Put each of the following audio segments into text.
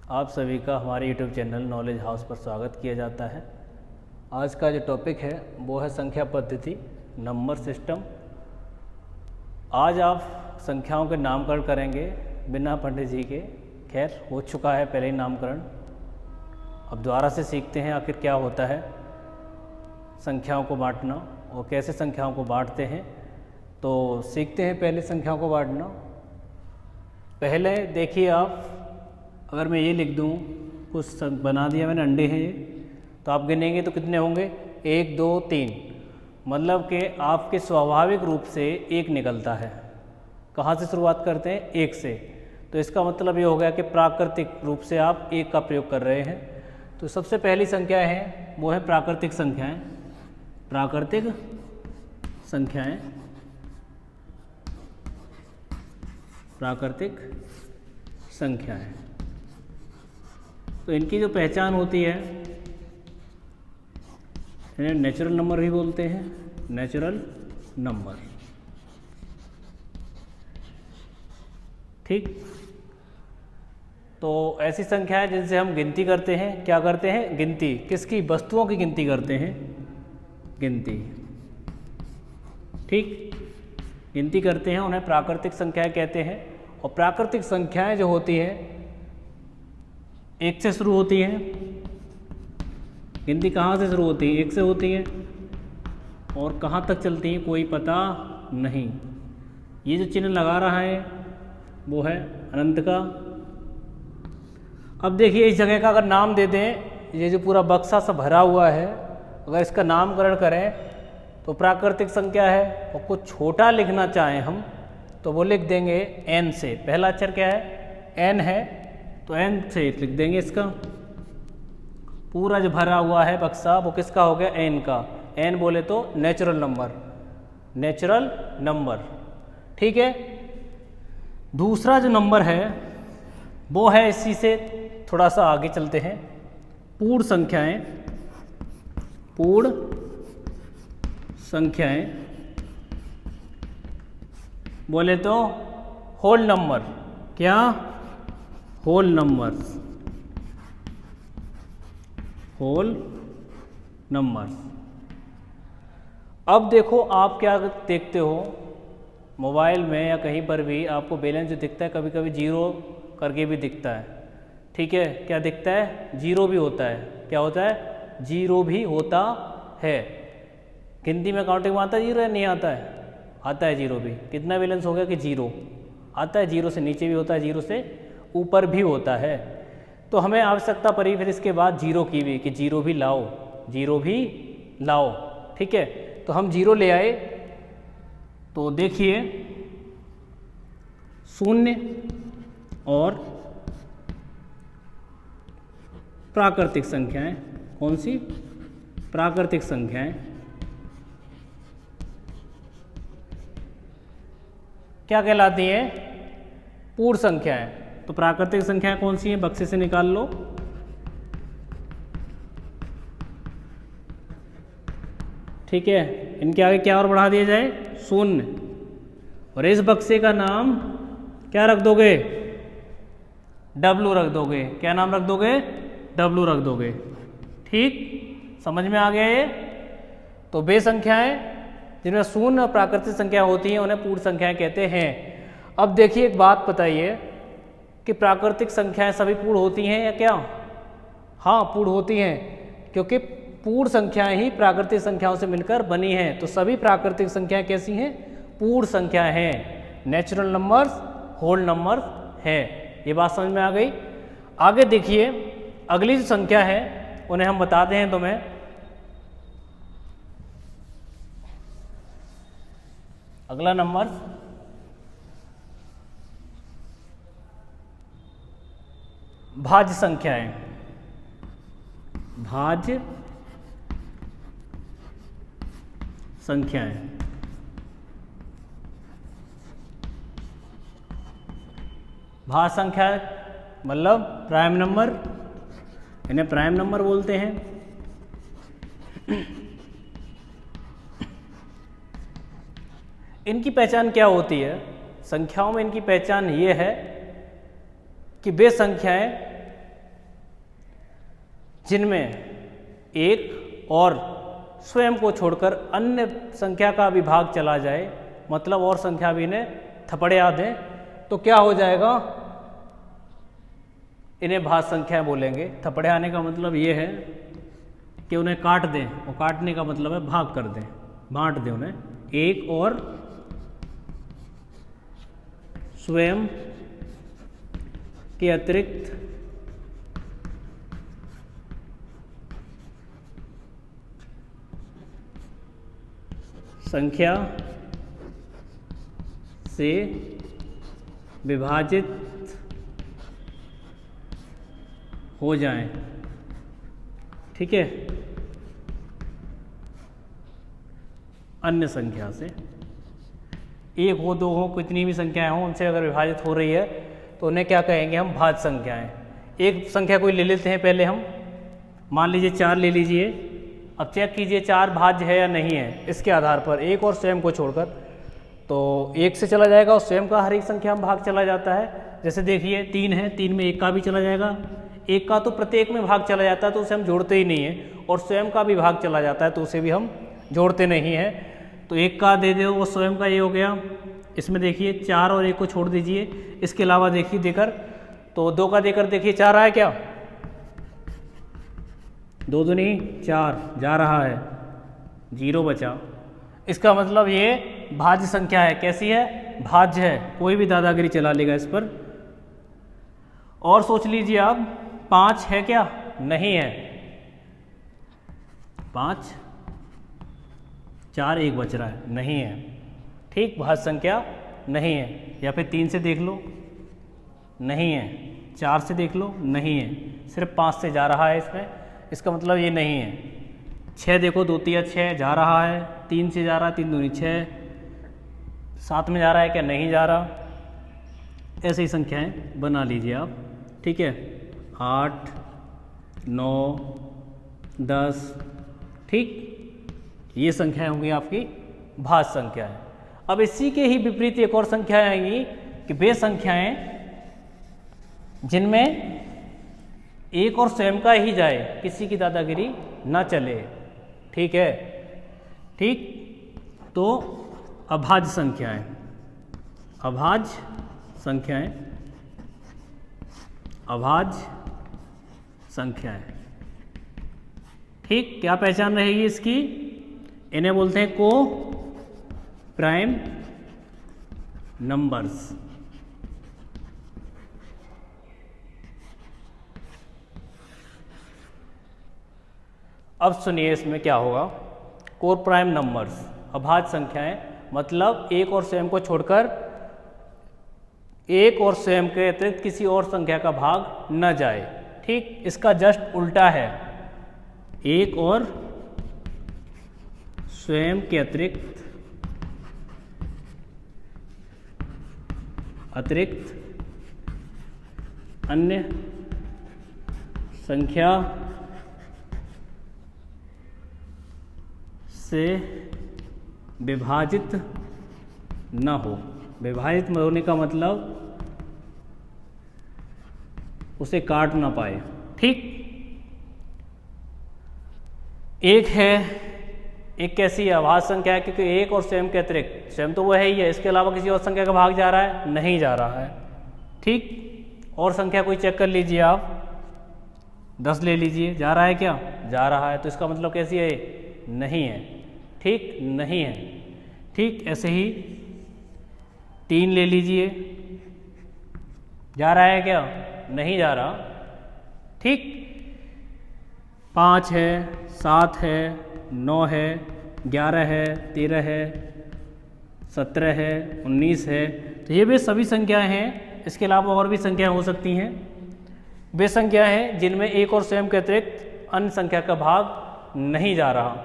आप सभी का हमारे YouTube चैनल नॉलेज हाउस पर स्वागत किया जाता है। आज का जो टॉपिक है वो है संख्या पद्धति, नंबर सिस्टम। आज आप संख्याओं के नामकरण करेंगे बिना पंडित जी के। खैर हो चुका है पहले ही नामकरण, अब दोबारा से सीखते हैं आखिर क्या होता है संख्याओं को बांटना और कैसे संख्याओं को बांटते हैं। तो सीखते हैं पहले संख्याओं को बांटना। पहले देखिए आप, अगर मैं ये लिख दूँ, कुछ बना दिया मैंने, अंडे हैं ये, तो आप गिनेंगे तो कितने होंगे? 1 2 3, मतलब कि आपके स्वाभाविक रूप से एक निकलता है। कहाँ से शुरुआत करते हैं? 1 से। तो इसका मतलब ये हो गया कि प्राकृतिक रूप से आप 1 का प्रयोग कर रहे हैं। तो सबसे पहली संख्या है वो है प्राकृतिक संख्याएं। प्राकृतिक संख्याएं, प्राकृतिक संख्याएं, तो इनकी जो पहचान होती है, इन्हें नेचुरल नंबर भी बोलते हैं। नेचुरल नंबर, ठीक। तो ऐसी संख्या है जिनसे हम गिनती करते हैं। क्या करते हैं? गिनती। किसकी? वस्तुओं की गिनती करते हैं। गिनती, ठीक। गिनती करते हैं, उन्हें प्राकृतिक संख्याएं कहते हैं। और प्राकृतिक संख्याएं जो होती हैं 1 से शुरू होती हैं। गिनती कहाँ से शुरू होती है? 1 से होती है। और कहाँ तक चलती है कोई पता नहीं। ये जो चिन्ह लगा रहा है वो है अनंत का। अब देखिए इस जगह का अगर नाम दे दें, ये जो पूरा बक्सा सा भरा हुआ है, अगर इसका नामकरण करें तो प्राकृतिक संख्या है। और कुछ छोटा लिखना चाहें हम तो वो लिख देंगे n से। पहला अक्षर क्या है? n है, तो n से लिख देंगे इसका। पूरा जो भरा हुआ है बक्सा वो किसका हो गया? n का। n बोले तो नेचुरल नंबर, नेचुरल नंबर, ठीक है। दूसरा जो नंबर है वो है, इसी से थोड़ा सा आगे चलते हैं, पूर्ण संख्याएं। पूर्ण संख्याएं बोले तो होल नंबर। क्या? Whole number, whole number. अब देखो आप क्या देखते हो मोबाइल में या कहीं पर भी, आपको बैलेंस जो दिखता है कभी कभी 0 करके भी दिखता है, ठीक है। क्या दिखता है? 0 भी होता है। क्या होता है? 0 भी होता है। गिनती में काउंटिंग में आता है 0 या नहीं आता है? आता है 0 भी। कितना बैलेंस हो गया कि 0 आता है। 0 से नीचे भी होता है, 0 से ऊपर भी होता है। तो हमें आवश्यकता पड़ी फिर इसके बाद 0 की भी, कि 0 भी लाओ, 0 भी लाओ, ठीक है। तो हम 0 ले आए। तो देखिए 0 और प्राकृतिक संख्याएं, कौन सी? प्राकृतिक संख्याएं क्या कहलाती हैं? पूर्ण संख्याएं। तो प्राकृतिक संख्याएं कौन सी हैं? बक्से से निकाल लो। ठीक है, इनके आगे क्या और बढ़ा दिया जाए? 0। और इस बक्से का नाम क्या रख दोगे? W रख दोगे। क्या नाम रख दोगे? W रख दोगे, ठीक। समझ में आ गया ये? तो वे संख्याएं जिनमें 0 प्राकृतिक संख्या होती हैं उन्हें पूर्ण संख्याएं कहते हैं। अब देखिए एक बात बताइए कि प्राकृतिक संख्याएं सभी पूर्ण होती हैं या क्या? हाँ, पूर्ण होती हैं, क्योंकि पूर्ण संख्याएं ही प्राकृतिक संख्याओं से मिलकर बनी हैं। तो सभी प्राकृतिक संख्याएं कैसी हैं? पूर्ण संख्याएं हैं। नेचुरल नंबर्स, होल नंबर्स है। ये बात समझ में आ गई? आगे देखिए अगली जो संख्या है उन्हें हम बताते हैं तुम्हें। अगला नंबर भाज्य संख्याएं। भाज्य संख्याएं, भाज्य संख्या मतलब प्राइम नंबर, इन्हें प्राइम नंबर बोलते हैं। इनकी पहचान क्या होती है? संख्याओं में इनकी पहचान ये है कि वे संख्याएं जिनमें एक और स्वयं को छोड़कर अन्य संख्या का विभाग चला जाए, मतलब और संख्या भी इन्हें थपड़िया दें, तो क्या हो जाएगा, इन्हें भाज्य संख्या बोलेंगे। थपड़ियाने का मतलब ये है कि उन्हें काट दें, और काटने का मतलब है भाग कर दें, बांट दें उन्हें। एक और स्वयं के अतिरिक्त संख्या से विभाजित हो जाएं, ठीक है, अन्य संख्या से। एक हो, दो हो, कितनी भी संख्याएं हों, उनसे अगर विभाजित हो रही है तो उन्हें क्या कहेंगे हम, भाज्य संख्याएं। एक संख्या कोई ले लेते हैं पहले हम, मान लीजिए 4 ले लीजिए। अब चेक कीजिए 4 भाज्य है या नहीं है, इसके आधार पर एक और स्वयं को छोड़कर। तो 1 से चला जाएगा और स्वयं का हर एक संख्या में भाग चला जाता है। जैसे देखिए 3 है, 3 में 1 का भी चला जाएगा, 1 का तो प्रत्येक में भाग चला जाता है तो उसे हम जोड़ते ही नहीं है, और स्वयं का भी भाग चला जाता है तो उसे भी हम जोड़ते नहीं हैं। तो 1 का दे दो, वो स्वयं का ये हो गया। इसमें देखिए 4 और 1 को छोड़ दीजिए, इसके अलावा देखिए देकर, तो 2 का देकर देखिए 4 आया क्या, 2 दूनी 4 जा रहा है, 0 बचा। इसका मतलब ये भाज्य संख्या है। कैसी है, भाज्य है, कोई भी दादागिरी चला लेगा इस पर। और सोच लीजिए आप, 5 है क्या, नहीं है, 5, 4, 1 बच रहा है, नहीं है, ठीक, भाज्य संख्या नहीं है। या फिर 3 से देख लो, नहीं है, 4 से देख लो, नहीं है, सिर्फ 5 से जा रहा है इसमें, इसका मतलब ये नहीं है। 6 देखो, 2 तिया 6 जा रहा है, 3 से जा रहा है, 3 दूनी 6, 7 में जा रहा है क्या, नहीं जा रहा। ऐसे ही संख्याएं बना लीजिए आप, ठीक है, 8, 9, 10, ठीक, ये संख्याएं होंगी आपकी भाज्य संख्याएं। अब इसी के ही विपरीत एक और संख्याएं आएंगी कि वे संख्याएं जिनमें एक और स्वयं का ही जाए, किसी की दादागिरी ना चले, ठीक है, ठीक। तो अभाज्य संख्याएं, अभाज्य संख्याएं, अभाज्य संख्याएं, ठीक। क्या पहचान रहेगी इसकी, इन्हें बोलते हैं को प्राइम नंबर्स। अब सुनिए इसमें क्या होगा, को प्राइम नंबर्स, अभाज्य संख्याएं, मतलब एक और स्वयं को छोड़कर एक और स्वयं के अतिरिक्त किसी और संख्या का भाग न जाए, ठीक। इसका जस्ट उल्टा है, एक और स्वयं के अतिरिक्त अन्य संख्या से विभाजित न हो। विभाजित होने का मतलब उसे काट ना पाए, ठीक। एक है, एक कैसी है, अभाज्य संख्या है, क्योंकि एक और स्वयं के अतिरिक्त, स्वयं तो वो है ही है, इसके अलावा किसी और संख्या का भाग जा रहा है, नहीं जा रहा है, ठीक। और संख्या कोई चेक कर लीजिए आप, 10 ले लीजिए, जा रहा है क्या, जा रहा है, तो इसका मतलब कैसी है, नहीं है, ठीक, नहीं है, ठीक। ऐसे ही 3 ले लीजिए, जा रहा है क्या, नहीं जा रहा, ठीक। 5 है, 7 है, 9 है, 11 है, 13 है, 17 है, 19 है, तो ये भी सभी संख्याएं हैं। इसके अलावा और भी संख्याएं हो सकती हैं। वे संख्याएं हैं जिनमें एक और स्वयं के अतिरिक्त अन्य संख्या का भाग नहीं जा रहा।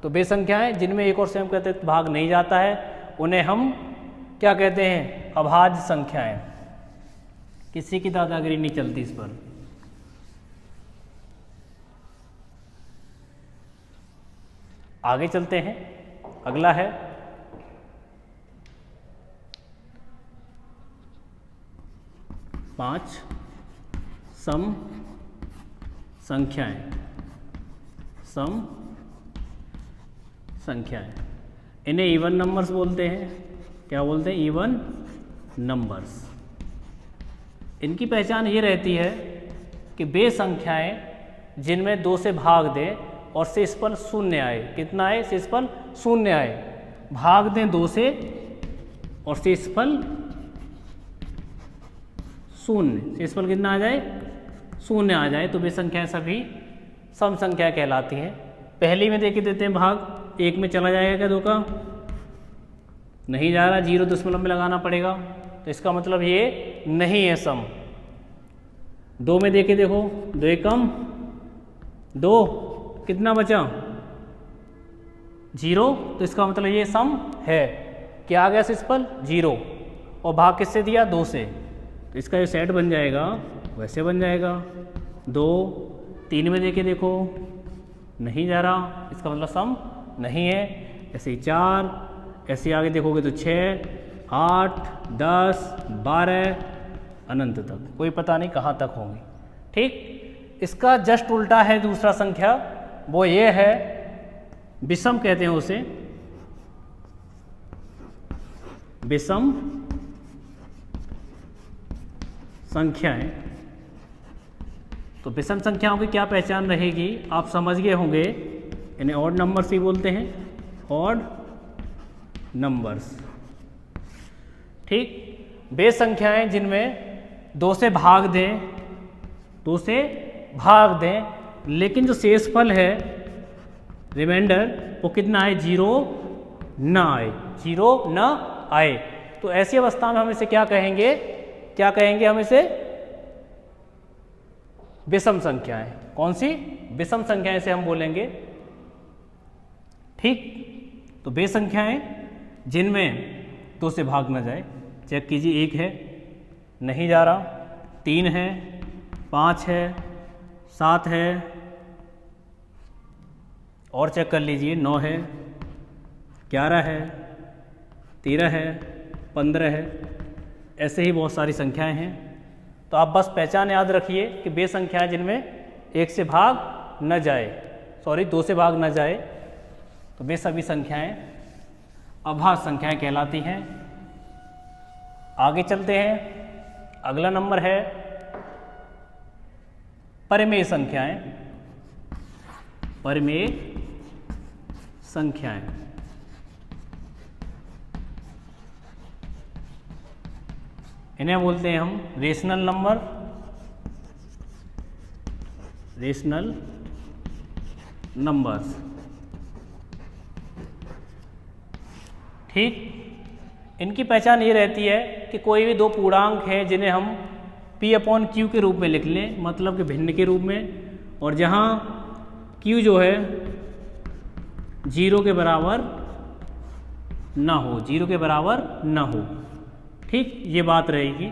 तो वे संख्याएं जिनमें एक और स्वयं के अतिरिक्त भाग नहीं जाता है, उन्हें हम क्या कहते हैं, अभाज्य संख्याएं। किसी की दादागिरी नहीं चलती इस पर। आगे चलते हैं, अगला है पाँच सम संख्याएं, सम संख्याएं। इन्हें इवन नंबर्स बोलते हैं। क्या बोलते हैं? Even numbers. इनकी पहचान ये रहती है कि वे संख्याएं जिनमें 2 से भाग दें और शेषफल शून्य आए। कितना आए? शेषफल शून्य आए। भाग दें 2 से और शेषफल शून्य, शेषफल कितना आ जाए? शून्य आ जाए, तो वे संख्याएं सभी सम संख्या कहलाती हैं। पहली में देके देते हैं भाग, 1 में चला जाएगा क्या 2 का? नहीं जा रहा, 0 दशमलव में लगाना पड़ेगा, तो इसका मतलब ये नहीं है सम। 2 में देके देखो, 2 एकम 2, कितना बचा? 0, तो इसका मतलब ये सम है। क्या आ गया शेषफल? 0, और भाग किससे दिया? 2 से, तो इसका जो सेट बन जाएगा वैसे बन जाएगा। 2, 3 में देके देखो, नहीं जा रहा, इसका मतलब सम नहीं है। ऐसे ही 4, ऐसे आगे देखोगे तो 6, 8, 10, 12 अनंत तक, कोई पता नहीं कहाँ तक होंगी। ठीक, इसका जस्ट उल्टा है दूसरा संख्या, वो ये है विषम कहते हैं उसे, विषम संख्याएं। तो विषम संख्याओं की क्या पहचान रहेगी? आप समझ गए होंगे, इन्हें ऑड नंबर्स ही बोलते हैं, ऑड नंबर्स। ठीक, वे संख्याएं जिनमें 2 से भाग दें, 2 से भाग दें, लेकिन जो शेषफल है रिमाइंडर वो कितना आए? 0 ना आए, 0 ना आए। तो ऐसी अवस्था में हम इसे क्या कहेंगे? क्या कहेंगे हम इसे? विषम संख्याएं। कौन सी? विषम संख्याएं से हम बोलेंगे। ठीक, तो वे संख्याएं जिनमें 2 से भाग ना जाए। चेक कीजिए, 1 है, नहीं जा रहा, 3 है, 5 है, 7 है, और चेक कर लीजिए, 9 है, 11 है, 13 है, 15 है, ऐसे ही बहुत सारी संख्याएं हैं। तो आप बस पहचान याद रखिए कि वे संख्याएं जिनमें 1 से भाग न जाए, 2 से भाग न जाए, तो वे सभी संख्याएं अभाज्य संख्याएं कहलाती हैं। आगे चलते हैं, अगला नंबर है परिमेय संख्याएं। परिमेय संख्याएं, इन्हें बोलते हैं हम रेशनल नंबर, रेशनल नंबर्स। ठीक, इनकी पहचान ये रहती है कि कोई भी 2 पूर्णांक हैं जिन्हें हम P/Q के रूप में लिख लें, मतलब कि भिन्न के रूप में, और जहाँ Q जो है 0 के बराबर ना हो, 0 के बराबर ना हो। ठीक, ये बात रहेगी।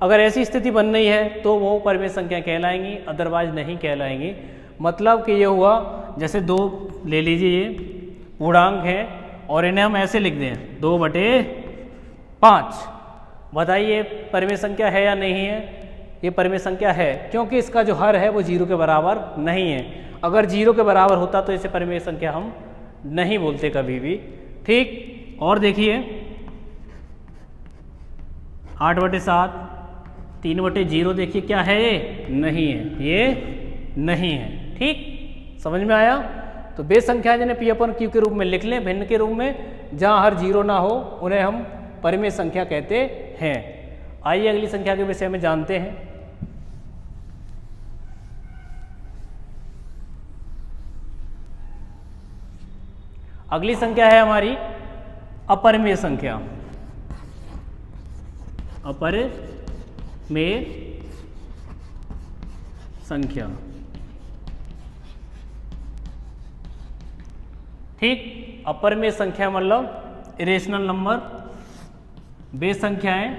अगर ऐसी स्थिति बन रही है तो वो परिमेय संख्या कहलाएंगी, अदरवाइज नहीं कहलाएंगी। मतलब कि ये हुआ, जैसे 2 ले लीजिए, ये पूर्णांक हैं और इन्हें हम ऐसे लिख दें 2/5। बताइए परिमेय संख्या है या नहीं है? ये परिमेय संख्या है, क्योंकि इसका जो हर है वो 0 के बराबर नहीं है। अगर 0 के बराबर होता तो इसे परिमेय संख्या हम नहीं बोलते कभी भी। ठीक, और देखिए 8/7, 3/0, देखिए क्या है? ये नहीं है, ये नहीं है। ठीक, समझ में आया? तो वे संख्याएं जिन्हें P/Q के रूप में लिख लें, भिन्न के रूप में, जहां हर 0 ना हो, उन्हें हम परिमेय संख्या कहते हैं। आइए अगली संख्या के विषय में जानते हैं। अगली संख्या है हमारी अपरिमेय संख्या। अपरिमेय संख्या। ठीक, अपरिमेय संख्या मतलब इरेशनल नंबर, वे संख्याएं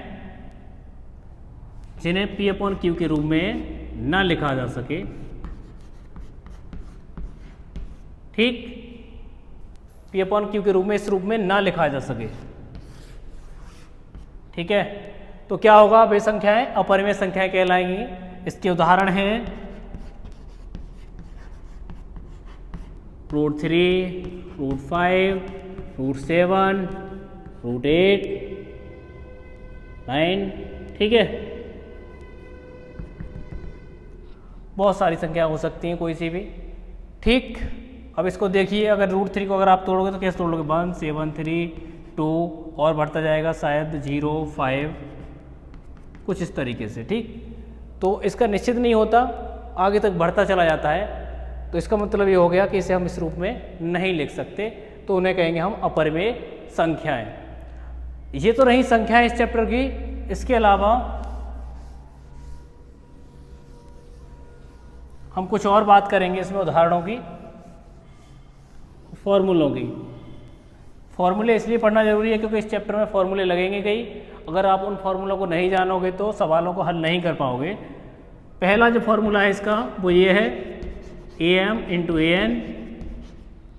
जिन्हें P/Q के रूप में ना लिखा जा सके। ठीक, P/Q के रूप में, इस रूप में ना लिखा जा सके। ठीक है, तो क्या होगा? वे संख्याएं अपरिमेय संख्याएं कहलाएंगी। इसके उदाहरण हैं √3, √5, √7, √8, 9, ठीक है। बहुत सारी संख्या हो सकती हैं कोई सी भी, ठीक। अब इसको देखिए, अगर √3 को अगर आप तोड़ोगे तो कैसे तोड़ लोगे? 1, 7, 3, 2 और बढ़ता जाएगा शायद 0, 5, कुछ इस तरीके से, ठीक। तो इसका निश्चित नहीं होता, आगे तक बढ़ता चला जाता है। तो इसका मतलब ये हो गया कि इसे हम इस रूप में नहीं लिख सकते, तो उन्हें कहेंगे हम अपरिमेय संख्याएं। ये तो रही संख्याएं इस चैप्टर की। इसके अलावा हम कुछ और बात करेंगे इसमें उदाहरणों की, फॉर्मूलों की। फॉर्मूले इसलिए पढ़ना जरूरी है क्योंकि इस चैप्टर में फॉर्मूले लगेंगे कई। अगर आप उन फॉर्मूलों को नहीं जानोगे तो सवालों को हल नहीं कर पाओगे। पहला जो फॉर्मूला है इसका वो ये है am × an।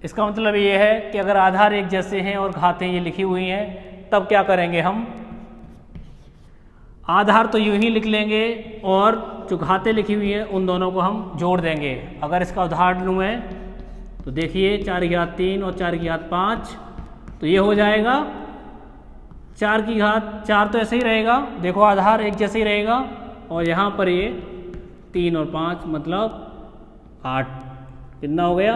इसका मतलब ये है कि अगर आधार एक जैसे हैं और घातें ये लिखी हुई हैं तब क्या करेंगे हम? आधार तो यूं ही लिख लेंगे और जो घातें लिखी हुई हैं उन दोनों को हम जोड़ देंगे। अगर इसका उदाहरण लूँ मैं तो देखिए 4 की घात 3 और 4 की घात 5, तो ये हो जाएगा 4 की घात 4 तो ऐसे ही रहेगा, देखो आधार एक जैसे ही रहेगा, और यहाँ पर ये 3 और 5 मतलब 8, कितना हो गया?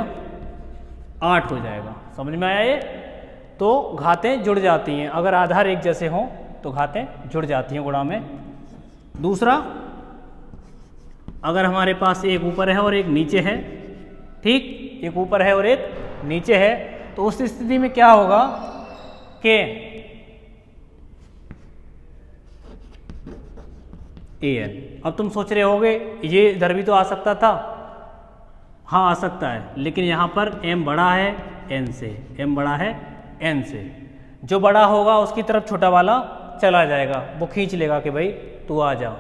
8 हो जाएगा। समझ में आया ये? तो घातें जुड़ जाती हैं, अगर आधार एक जैसे हों तो घातें जुड़ जाती हैं गुणा में। दूसरा, अगर हमारे पास एक ऊपर है और एक नीचे है, ठीक, एक ऊपर है और एक नीचे है, तो उस स्थिति में क्या होगा कि an। अब तुम सोच रहे होगे ये इधर भी तो आ सकता था। हाँ आ सकता है, लेकिन यहाँ पर m बड़ा है n से, m बड़ा है n से। जो बड़ा होगा उसकी तरफ छोटा वाला चला जाएगा, वो खींच लेगा कि भाई तू आ जा,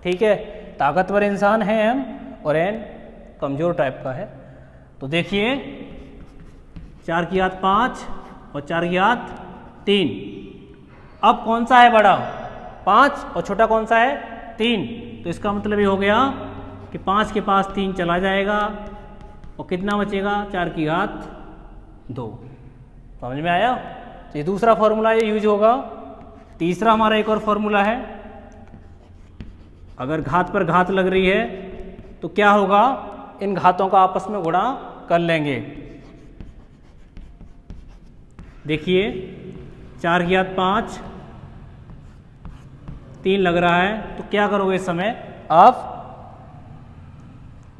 ठीक है। ताकतवर इंसान है m और n कमज़ोर टाइप का है। तो देखिए 4 की घात 5 और 4 की घात 3। अब कौन सा है बड़ा? 5, और छोटा कौन सा है? 3। तो इसका मतलब ये हो गया कि 5 के पास 3 चला जाएगा और कितना बचेगा? 4 की घात 2। समझ में आया? तो ये दूसरा फॉर्मूला ये यूज होगा। तीसरा हमारा एक और फॉर्मूला है, अगर घात पर घात लग रही है तो क्या होगा? इन घातों का आपस में गुणा कर लेंगे। देखिए 4 की घात 5, 3 लग रहा है, तो क्या करोगे इस समय? आप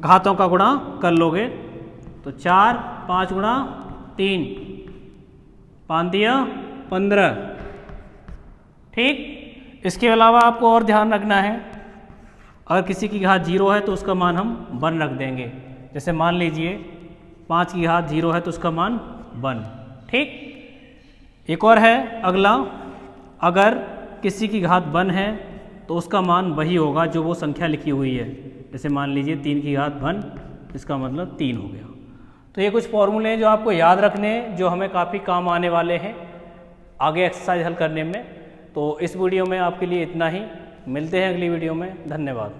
घातों का गुणा कर लोगे। तो 4, 5 गुणा 3, 5 दिया 15, ठीक। इसके अलावा आपको और ध्यान रखना है, अगर किसी की घात 0 है तो उसका मान हम 1 रख देंगे। जैसे मान लीजिए 5 की घात 0 है तो उसका मान 1, ठीक। एक और है अगला, अगर किसी की घात 1 है तो उसका मान वही होगा जो वो संख्या लिखी हुई है। जैसे मान लीजिए 3 की घात 1, इसका मतलब 3 हो गया। तो ये कुछ फॉर्मूले हैं जो आपको याद रखने हैं, जो हमें काफ़ी काम आने वाले हैं आगे एक्सरसाइज हल करने में। तो इस वीडियो में आपके लिए इतना ही, मिलते हैं अगली वीडियो में। धन्यवाद।